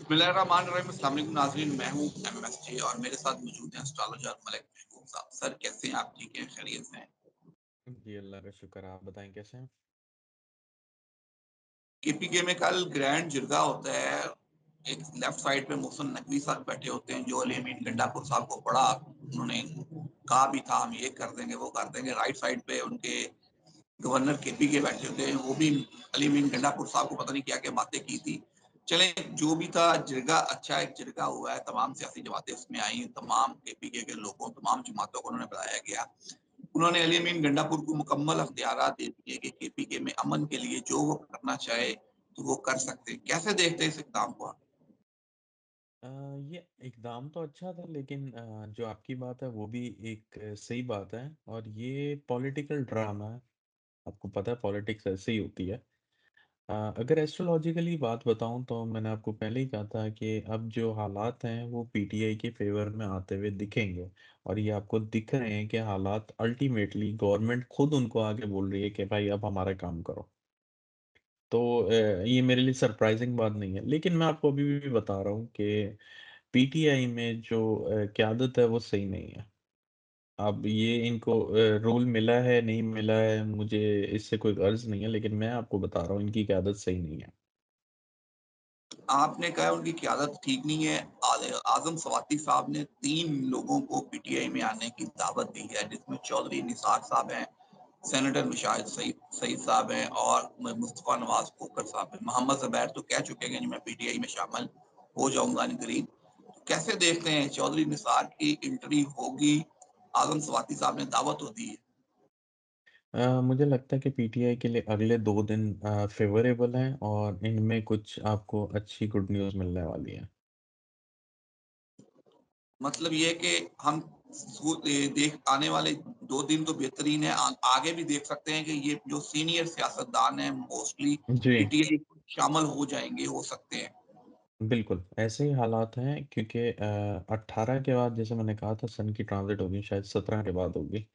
बिस्मिल्लाहिर्रहमानिर्रहीम। अस्सलाम वालेकुम नाज़रीन, मैं हूँ एमएसजे और मेरे साथ मौजूद हैं एस्ट्रोलॉजर मलिक महबूब साहब। सर कैसे हैं आप? ठीक हैं? खैरियत से हैं? जी, अल्लाह का शुक्र है। आप बताएँ कैसे हैं? केपीके में कल ग्रैंड जिरगा होता है। एक लेफ्ट साइड पे मोहसिन नकवी साहब बैठे होते हैं जो अली अमीन गंडापुर साहब को बड़ा उन्होंने कहा भी था हम ये कर देंगे वो कर देंगे। राइट साइड पे उनके गवर्नर केपी के बैठे होते हैं, वो भी अली अमीन गंडापुर साहब को पता नहीं क्या क्या बातें की थी। चले जो भी था, जिरगा अच्छा एक जिरगा हुआ है, तमाम सियासी जमातें उसमें आई, तमाम केपीके के लोगों तमाम जमातों को उन्होंने बुलाया गया। उन्होंने अली अमीन गंडापुर को मुकम्मल अख्तियारात दे दिए कि केपीके में अमन के लिए जो वो करना चाहे तो वो कर सकते हैं। कैसे देखते हैं इस इकदाम को आप? अ, ये इक़दाम तो अच्छा था लेकिन जो आपकी बात है वो भी एक सही बात है और ये पॉलिटिकल ड्रामा है। आपको पता है पॉलिटिक्स ऐसे ही होती है। अगर एस्ट्रोलॉजिकली बात बताऊँ तो मैंने आपको पहले ही कहा था कि अब जो हालात हैं वो पीटीआई के फ़ेवर में आते हुए दिखेंगे और ये आपको दिख रहे हैं कि हालात अल्टीमेटली गवर्नमेंट खुद उनको आके बोल रही है कि भाई अब हमारा काम करो। तो ये मेरे लिए सरप्राइज़िंग बात नहीं है। लेकिन मैं आपको अभी भी बता रहा हूँ कि पीटीआई में जो क़यादत है वो सही नहीं है। अब ये इनको रोल मिला है, नहीं मिला है, मुझे इससे कोई गर्ज़ नहीं है, लेकिन मैं आपको बता रहा हूँ इनकी क़यादत सही नहीं है। आपने कहा उनकी क़यादत ठीक नहीं है। आज़म सवाती साहब ने 3 लोगों को पीटीआई में आने की दावत दी है, जिसमें चौधरी निसार साहब हैं, सेनेटर मुशाहिद सईद सईद साहब हैं और मुस्तफ़ा नवाज़ खोखर साहब हैं। मोहम्मद ज़ुबैर तो कह चुके हैं कि मैं पीटीआई में शामिल हो जाऊँगा अनकरीब। कैसे देखते हैं चौधरी निसार की एंट्री होगी? आज़म सवाती साहब ने दावत तो दी है। मुझे लगता है कि पीटीआई के लिए अगले 2 दिन फ़ेवरेबल हैं और इनमें कुछ आपको अच्छी गुड न्यूज़ मिलने वाली है। मतलब ये है कि हम देख आने वाले 2 दिन तो बेहतरीन है। आगे भी देख सकते हैं कि ये जो सीनियर सियासतदान हैं मोस्टली जी। पीटीआई शामिल हो जाएँगे, हो सकते हैं। बिल्कुल, ऐसे ही हालात हैं क्योंकि 18 के बाद जैसे मैंने कहा था सन की ट्रांज़िट होगी, शायद 17 के बाद होगी।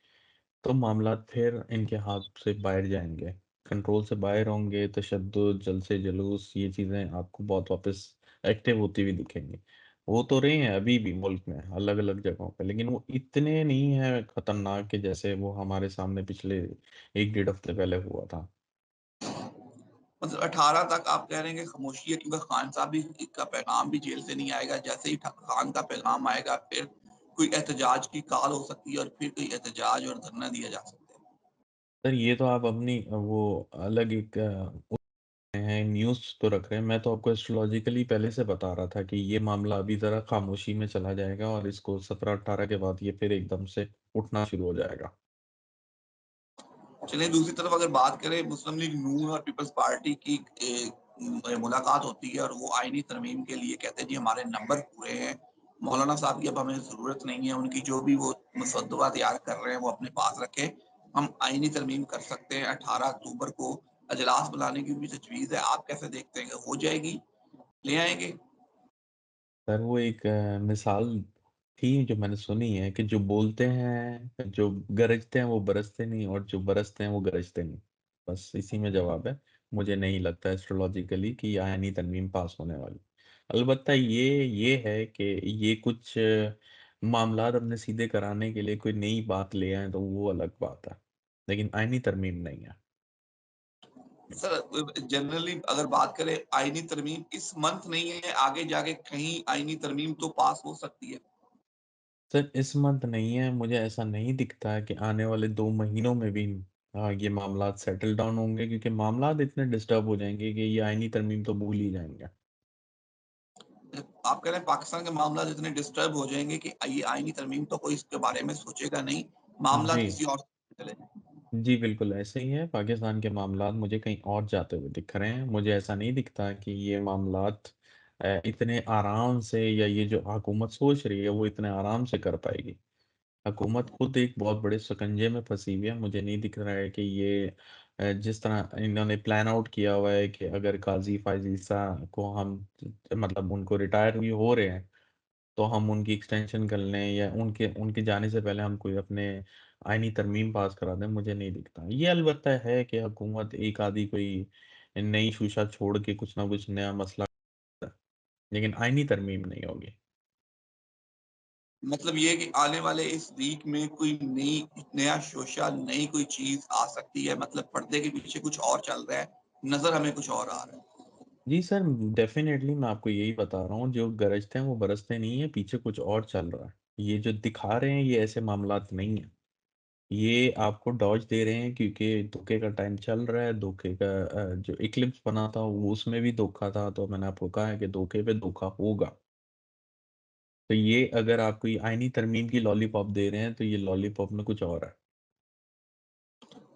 तो मामलात फिर इनके हाथ से बाहर जाएँगे, कंट्रोल से बाहर होंगे, तशद्दुद, जलसे जुलूस ये चीज़ें आपको बहुत वापस एक्टिव होती हुई दिखेंगी। हो तो रही हैं अभी भी मुल्क में अलग-अलग जगहों पे, लेकिन वो इतने नहीं हैं खतरनाक कि जैसे वो हमारे सामने पिछले 1 डेढ़ हफ्ते पहले हुआ था। मतलब 18 तक आप कह रहे हैं कि खामोशी है, क्योंकि खान साहब भी का पैगाम भी जेल से नहीं आएगा। जैसे ही खान का पैगाम आएगा फिर कोई एहतजाज की कॉल हो सकती है और फिर कोई एहतजाज और धरना दिया जा सकता है। सर ये तो आप अपनी वो अलग एक हैं, न्यूज़ तो रख रहे हैं। मैं तो आपको एस्ट्रोलॉजिकली पहले से बता रहा था कि ये मामला अभी ज़रा खामोशी में चला जाएगा और इसको 17-18 के बाद ये फिर एकदम से उठना शुरू हो जाएगा। चलिए दूसरी तरफ अगर बात करें, मुस्लिम लीग नून और पीपल्स पार्टी की मुलाकात होती है और वो आईनी तरमीम के लिए कहते हैं जी हमारे नंबर पूरे हैं, मौलाना साहब की अब हमें ज़रूरत नहीं है, उनकी जो भी वो मसौदा तैयार कर रहे हैं वो अपने पास रखें, हम आईनी तरमीम कर सकते हैं। 18 अक्टूबर को अजलास बुलाने की भी तजवीज़ है। आप कैसे देखते हैं कि हो जाएगी? ले आएँगे? सर वो एक मिसाल थी जो मैंने सुनी है कि जो बोलते हैं, जो गरजते हैं वो बरसते नहीं और जो बरसते हैं वो गरजते नहीं। बस इसी में जवाब है। मुझे नहीं लगता एस्ट्रोलॉजिकली कि आयनी तरमीम पास होने वाली। अलबत्ता ये है कि ये कुछ मामलात अपने सीधे कराने के लिए कोई नई बात ले आएँ तो वो अलग बात है। लेकिन आयनी तरमीम नहीं है। सर जनरली अगर बात करें आईनी तरमीम इस मंथ नहीं है, आगे जाके कहीं आईनी तरमीम तो पास हो सकती है। सर इस मंथ नहीं है, मुझे ऐसा नहीं दिखता है कि आने वाले 2 महीनों में भी ये मामलात सेटल डाउन होंगे क्योंकि मामलात इतने डिस्टर्ब हो जाएँगे कि ये आईनी तरमीम तो भूल ही जाएँगे। आप कह रहे हैं पाकिस्तान के मामला इतने डिस्टर्ब हो जाएँगे कि ये आईनी तरमीम तो कोई इसके बारे में सोचेगा नहीं, मामला जी। किसी और से चले जाएँ। जी, बिल्कुल ऐसे ही है। पाकिस्तान के मामलात मुझे कहीं और जाते हुए दिख रहे हैं। मुझे ऐसा नहीं दिखता कि ये मामलात इतने आराम से या ये जो हुकूमत सोच रही है वो इतने आराम से कर पाएगी। हुकूमत खुद एक बहुत बड़े शिकंजे में फँसी हुई है। मुझे नहीं दिख रहा है कि ये जिस तरह इन्होंने प्लान आउट किया हुआ है कि अगर काज़ी फ़ाइज़ ईसा को हम मतलब उनको रिटायर भी हो रहे हैं, तो हम उनकी एक्सटेंशन कर लें या उनके उनके जाने से पहले हम कोई अपने आईनी तरमीम पास करा दें, मुझे नहीं दिखता। ये अलबत्ता है कि हुकूमत एक आधी कोई नई शुशा छोड़ के कुछ ना कुछ नया मसला लेकिन आईनी तरमीम नहीं होगी। मतलब ये है कि आने वाले इस वीक में कोई नया शोशा, नई कोई चीज़ आ सकती है, मतलब पर्दे के पीछे कुछ और चल रहा है, नज़र हमें कुछ और आ रहा है। जी सर, डेफ़िनेटली मैं आपको यही बता रहा हूँ, जो गरजते हैं वो बरसते नहीं हैं, पीछे कुछ और चल रहा है। ये जो दिखा रहे हैं ये ऐसे मामलात नहीं हैं। ये आपको डॉज दे रहे हैं क्योंकि धोखे का टाइम चल रहा है, धोखे का जो इक्लिप्स बना था वो उसमें भी धोखा था, तो मैंने आपको कहा है कि धोखे पे धोखा होगा। तो ये अगर आप कोई आईनी तरमीम की लॉलीपॉप दे रहे हैं, तो ये लॉलीपॉप में कुछ और है।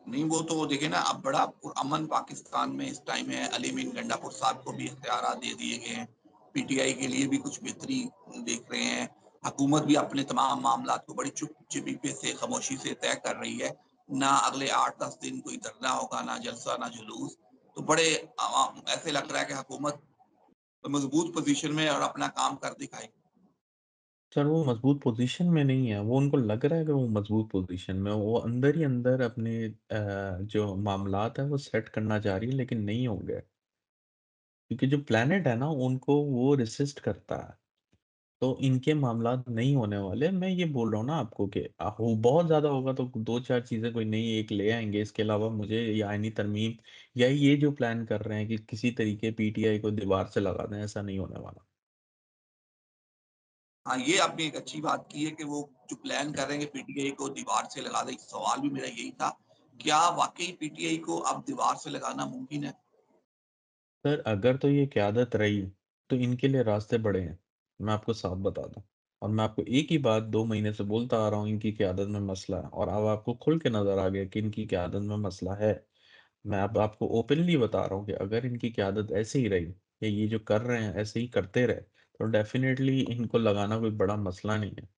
नहीं, वो तो देखिए ना, अब बड़ा अमन पाकिस्तान में इस टाइम है। अली मीर गंडापुर साहब को भी इख्तियारात दे दिए गए हैं। पीटीआई के लिए भी कुछ बेहतरी देख रहे हैं। हुकूमत भी अपने तमाम मामलात को बड़ी चुप-चुपीपे से, खामोशी से तय कर रही है। ना अगले 8-10 दिन कोई धरना होगा, ना जलसा, ना जुलूस। तो बड़े ऐसे लग रहा है कि हुकूमत मजबूत पोज़ीशन में है और अपना काम कर दिखाएगी। सर वो मज़बूत पोज़ीशन में नहीं है, वो उनको लग रहा है कि वो मज़बूत पोज़ीशन में है, वो अंदर ही अंदर अपने जो मामलात हैं वो सेट करना चाह रही है, लेकिन नहीं होंगे। क्योंकि जो प्लैनेट है ना, उनको वो रेसिस्ट करता है। तो इनके मामलात नहीं होने वाले। मैं ये बोल रहा हूँ ना आपको कि हो बहुत ज़्यादा होगा तो 2-4 चीज़ें कोई नई एक ले आएँगे। इसके अलावा मुझे ये आईनी तरमीम या ये जो प्लान कर रहे हैं कि किसी तरीके पीटीआई को दीवार से लगा दें, ऐसा नहीं होने वाला। हाँ, ये आपने एक अच्छी बात की है कि वो जो प्लान कर रहे हैं कि पीटीआई को दीवार से लगा दें। सवाल भी मेरा यही था, क्या वाक़ई पीटीआई को अब दीवार से लगाना मुमकिन है? सर अगर तो ये क़यादत रही, तो इनके लिए रास्ते बड़े हैं। मैं आपको साफ बता दूँ। और मैं आपको एक ही बात 2 महीने से बोलता आ रहा हूँ, इनकी क़यादत में मसला है और अब आपको खुल के नज़र आ गया कि इनकी क़यादत में मसला है। मैं अब आपको ओपनली बता रहा हूँ कि अगर इनकी क़यादत ऐसे ही रही या ये जो कर रहे हैं ऐसे ही करते रहे, तो डेफ़िनेटली इनको लगाना कोई बड़ा मसला नहीं है।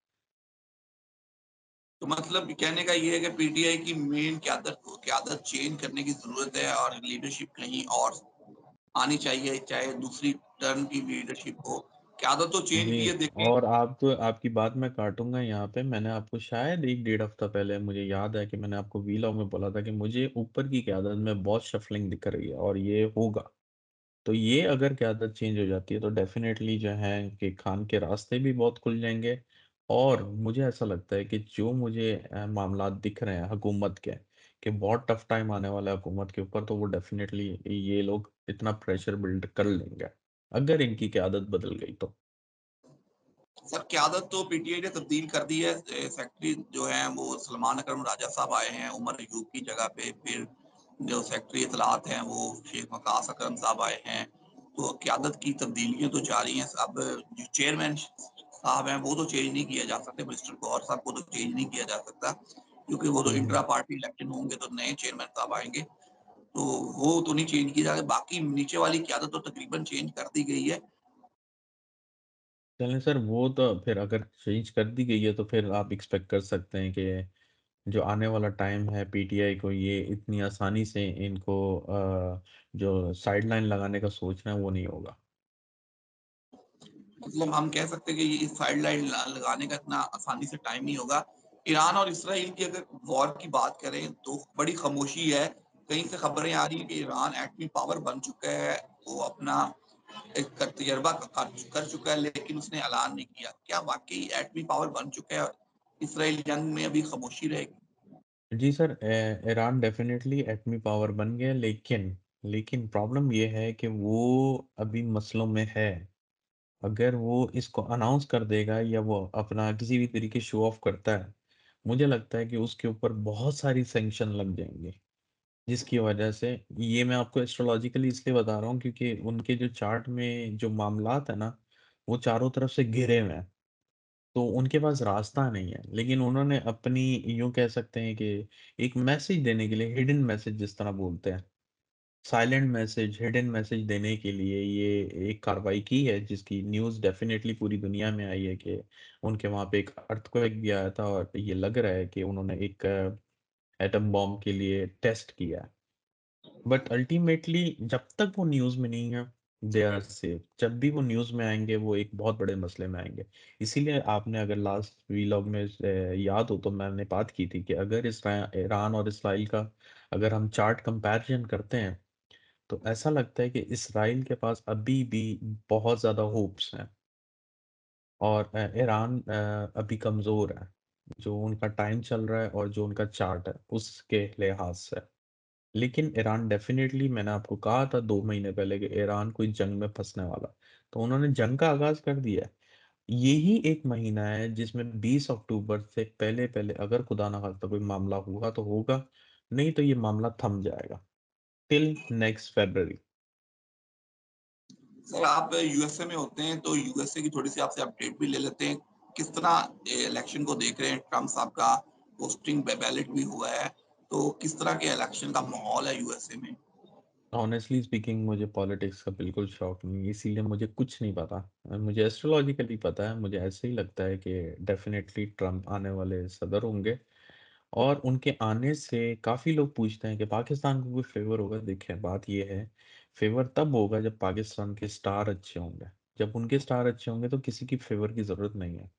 तो मतलब कहने का ये है कि पीटीआई की मेन क़यादत चेंज करने की ज़रूरत है और लीडरशिप कहीं और आनी चाहिए, चाहे दूसरी टर्न की लीडरशिप हो। क़यादत तो चेंज की जी, है, देखें। और आप तो आपकी बात मैं काटूँगा यहाँ पे। मैंने आपको शायद 1 डेढ़ हफ़्ता पहले मुझे याद है कि मैंने आपको वीलॉग में बोला था कि मुझे ऊपर की क़यादत में बहुत शफ़लिंग दिख रही है और ये होगा। तो ये अगर क़यादत चेंज हो जाती है तो डेफ़िनेटली जो है कि खान के रास्ते भी बहुत खुल जाएँगे। और मुझे ऐसा लगता है कि जो मुझे मामलात दिख रहे हैं हुकूमत के, कि बहुत टफ़ टाइम आने वाला है हुकूमत के ऊपर, तो वो डेफ़िनेटली ये लोग इतना प्रेशर बिल्ड कर लेंगे, अगर इनकी क़यादत बदल गई तो। सर, क़यादत तो पीटीआई ने तब्दील कर दी है। सेक्रेटरी जो हैं वो सलमान अकरम राजा साहब आए हैं उमर अयूब की जगह पे। फिर जो सेक्रेटरी इत्तलात हैं वो शेख वकास अकरम साहब आए हैं। तो क़यादत की तब्दीलियाँ तो जारी हैं। अब जो चेयरमैन साहब हैं वो तो चेंज नहीं किया जा सकते, मिस्टर गौहर साहब को तो चेंज नहीं किया जा सकता, क्योंकि वो तो हुँ, इंट्रा हुँ। पार्टी इलेक्शन होंगे तो नए चेयरमैन साहब आएँगे। तो वो तो नहीं चेंज किया जाएगा। बाकी नीचे वाली क़यादत तो तकरीबन चेंज कर दी गई है। चलें सर, वो तो फिर अगर चेंज कर दी गई है तो फिर आप एक्सपेक्ट कर सकते हैं कि जो आने वाला टाइम है पीटीआई को ये इतनी आसानी से इनको जो साइडलाइन लगाने का सोच रहे हैं वो नहीं होगा। मतलब हम कह सकते हैं कि ये साइड लाइन लगाने का इतना आसानी से टाइम नहीं होगा। ईरान और इसराइल की अगर वॉर की बात करें तो बड़ी खामोशी है। कहीं से खबरें आ रही हैं कि ईरान एटमी पावर बन चुका है। वो अपना एक तजर्बा कर चुका है, लेकिन उसने ऐलान नहीं किया। क्या वाक़ई एटमी पावर बन चुका है और इसराइल जंग में अभी खामोशी रहेगी? जी सर, ईरान डेफ़िनेटली एटमी पावर बन गया, लेकिन प्रॉब्लम ये है कि वो अभी मसलों में है। अगर वो इसको अनाउंस कर देगा या वो अपना किसी भी तरीके शो ऑफ करता है, मुझे लगता है कि उसके ऊपर बहुत सारी सैंक्शन लग जाएँगे। जिसकी वजह से ये मैं आपको एस्ट्रोलॉजिकली इसलिए बता रहा हूँ क्योंकि उनके जो चार्ट में जो मामलात है ना, वो चारों तरफ से घिरे हुए हैं। तो उनके पास रास्ता नहीं है। लेकिन उन्होंने अपनी यूँ कह सकते हैं कि एक मैसेज देने के लिए हिडन मैसेज जिस तरह बोलते हैं, साइलेंट मैसेज, हिडन मैसेज देने के लिए ये एक कार्रवाई की है जिसकी न्यूज़ डेफ़िनेटली पूरी दुनिया में आई है कि उनके वहाँ पे एक अर्थक्वेक भी आया था और ये लग रहा है कि उन्होंने एक एटम बॉम्ब के लिए टेस्ट किया है। बट अल्टीमेटली जब तक वो न्यूज़ में नहीं है, दे आर सेफ। जब भी वो न्यूज़ में आएँगे, वो एक बहुत बड़े मसले में आएँगे। इसीलिए आपने अगर लास्ट व्लॉग में याद हो तो मैंने बात की थी कि अगर ईरान और इस्राइल का अगर हम चार्ट कंपैरिज़न करते हैं, तो ऐसा लगता है कि इसराइल के पास अभी भी बहुत ज़्यादा होप्स हैं और ईरान अभी कमज़ोर है। जो उनका टाइम चल रहा है और जो उनका चार्ट है, उसके लिहाज़ से। लेकिन ईरान डेफ़िनेटली मैंने आपको कहा था 2 महीने पहले कि ईरान कोई जंग में फँसने वाला है। तो उन्होंने जंग का आगाज़ कर दिया है। यही एक महीना है जिसमें 20 अक्टूबर से पहले-पहले अगर खुदा ना ख़ास्ता कोई मामला हुआ तो होगा, नहीं तो ये मामला थम जाएगा, टिल नेक्स्ट फ़रवरी। सर आप यूएसए में होते हैं तो यूएसए की थोड़ी-सी आपसे अपडेट भी ले लेते हैं। किस तरह इलेक्शन को देख रहे हैं? ट्रम्प साहब का पोस्टिंग बैलेट भी हुआ है, तो किस तरह के इलेक्शन का माहौल है यूएसए में? ऑनेस्टली स्पीकिंग मुझे पॉलिटिक्स का बिल्कुल शौक नहीं है, इसीलिए मुझे कुछ नहीं पता। मुझे एस्ट्रोलॉजिकली पता है, मुझे ऐसे ही लगता है कि डेफ़िनेटली ट्रम्प आने वाले सदर होंगे और उनके आने से काफ़ी लोग पूछते हैं कि पाकिस्तान को कोई फ़ेवर होगा? देखिए, बात ये है, फ़ेवर तब होगा जब पाकिस्तान के स्टार अच्छे होंगे। जब उनके स्टार अच्छे होंगे तो किसी की फ़ेवर की ज़रूरत नहीं है।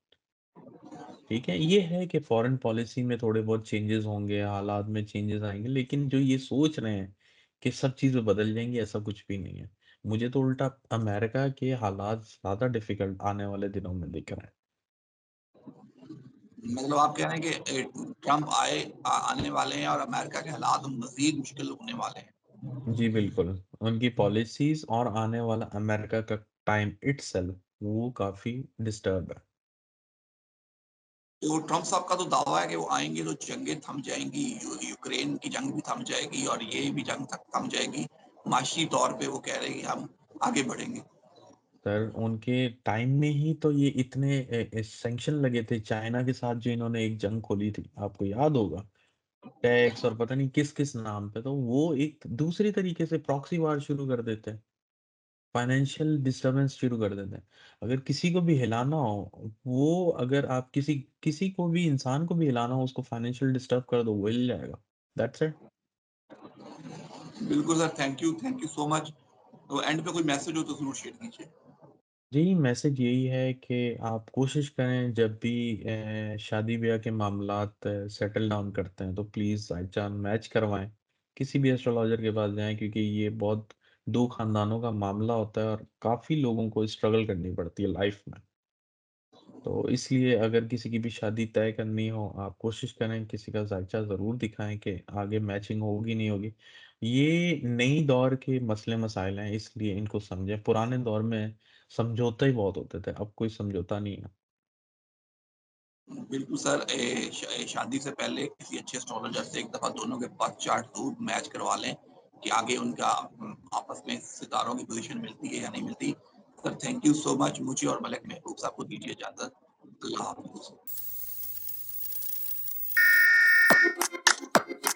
ठीक है? ये है कि फ़ॉरेन पॉलिसी में थोड़े बहुत चेंजेज़ होंगे, हालात में चेंजेज़ आएँगे, लेकिन जो ये सोच रहे हैं कि सब चीज़ें बदल जाएँगी, ऐसा कुछ भी नहीं है। मुझे तो उल्टा अमेरिका के हालात ज़्यादा डिफ़िकल्ट आने वाले दिनों में दिख रहे हैं। मतलब आप कह रहे हैं कि ट्रम्प आने वाले हैं और अमेरिका के हालात मज़ीद मुश्किल होने वाले हैं। जी, बिल्कुल। उनकी पॉलिसीज़ और आने वाला अमेरिका का टाइम इटसेल्फ वो काफ़ी डिस्टर्ब है। तो ट्रम्प साहब का तो दावा है कि वो आएँगे तो जंगें थम जाएँगी, यूक्रेन की जंग भी थम जाएगी और ये भी जंग थम जाएगी। माशी तौर पे वो कह रहे हैं कि हम आगे बढ़ेंगे। सर, उनके टाइम में ही तो ये इतने सैंक्शन लगे थे चाइना के साथ जो इन्होंने एक जंग खोली थी, आपको याद होगा। टैक्स और पता नहीं किस-किस नाम पे, तो वो एक दूसरी तरीके से प्रॉक्सी वार शुरू कर देते हैं। फाइनेंशियल डिस्टर्बेंस शुरू कर देते हैं। अगर किसी को भी हिलाना हो, वो अगर आप किसी किसी को भी इंसान को भी हिलाना हो, उसको फाइनेंशियल डिस्टर्ब कर दो, वो हिल जाएगा। That's it. बिल्कुल sir, thank you so much. तो एंड पे कोई मैसेज हो तो ज़रूर शेयर कीजिए। जी, मैसेज यही है कि आप कोशिश करें जब भी शादी-ब्याह के मामलात सेटल डाउन करते हैं, तो प्लीज़ बाय चांस मैच करवाएँ। किसी भी एस्ट्रोलॉजर के पास जाएँ क्योंकि ये बहुत 2 खानदानों का मामला होता है और काफ़ी लोगों को स्ट्रगल करनी पड़ती है लाइफ़ में। तो इसलिए अगर किसी की भी शादी तय करनी हो, आप कोशिश करें किसी का ज़ायचा ज़रूर दिखाएँ कि आगे मैचिंग होगी, नहीं होगी। ये नई दौर के मसले-मसाइल हैं, इसलिए इनको समझें। पुराने दौर में समझौते ही बहुत होते थे, अब कोई समझौता नहीं है। बिल्कुल सर, शादी से पहले किसी अच्छे एस्ट्रोलॉजर से एक दफ़ा दोनों के बर्थ चार्ट ज़रूर मैच करवा लें कि आगे उनका आपस में सितारों की पोज़ीशन मिलती है या नहीं मिलती। Sir thank you so much. मुझे और मलिक महबूब साहब को दीजिए इजाज़त। अल्लाह हाफ़िज़।